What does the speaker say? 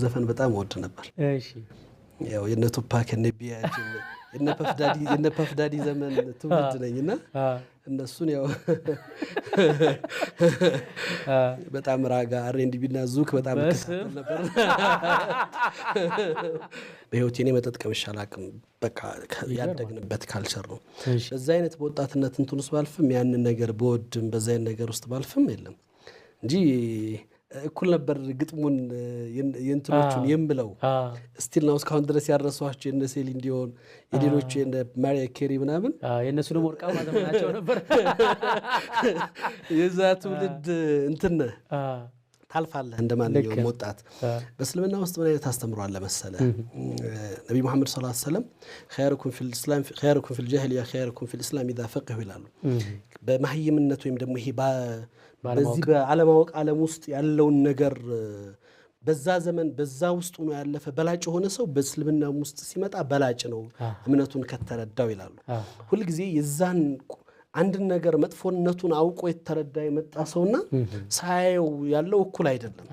ዘፈን በጣም ወድ ነበር እሺ ያው የነ ቱፓክ የነ ቢያጅ የነ ፐፍዳዲ ዘመን ትውልድ ነኝና እነሱን ያው በጣም ራጋ አርኤንዲቢና ዙክ በጣም ከታተል ነበር በህይወቴ እኔ መጠጥ ቀምሼ አላውቅም በቃ ያደግንበት ካልቸር ነው በዛ አይነት በወጣትነት እንትንስ ባልፍም ያን ነገር በወድም በዛ አይነት ነገር ውስጥ ባልፍም የለም እንጂ እኩል ነበር ግጥሙን የእንትኖቹን የምለው ስቲል ነው እስካሁን ድረስ ያረሷቸው የነ ሴሊን ዲዮን የሌሎቹ የነ ማሪያ ኬሪ ምናምን የነሱ ነው ወርቃማ ዘመናቸው ነበር የዛ ትውልድ እንትን ታልፋለህ እንደማንኛውም ወጣት በእስልምና ውስጥ ምን አይነት አስተምሯል ለመሰለ ነብዩ መሐመድ ሰለላሁ ዐለይሂ ወሰለም خيركم في الجاهليه خيركم في الاسلام اذا فقهوا ይላሉ በማህይምነት ወይም ደግሞ ይሄ በዚህ በዓለማወቅ ዓለም ውስጥ ያለውን ነገር በዛ ዘመን በዛ ውስጥ ነው ያለፈ በላጭ ሆነ ሰው በእስልምና ውስጥ ሲመጣ በላጭ ነው እምነቱን ከተረዳው ይላሉ ሁሉ ጊዜ የዛን አንድ ነገር መጥፎነቱን አውቆ የተረዳ የመጣ ሰውና ሳይው ያለው እኩል አይደለም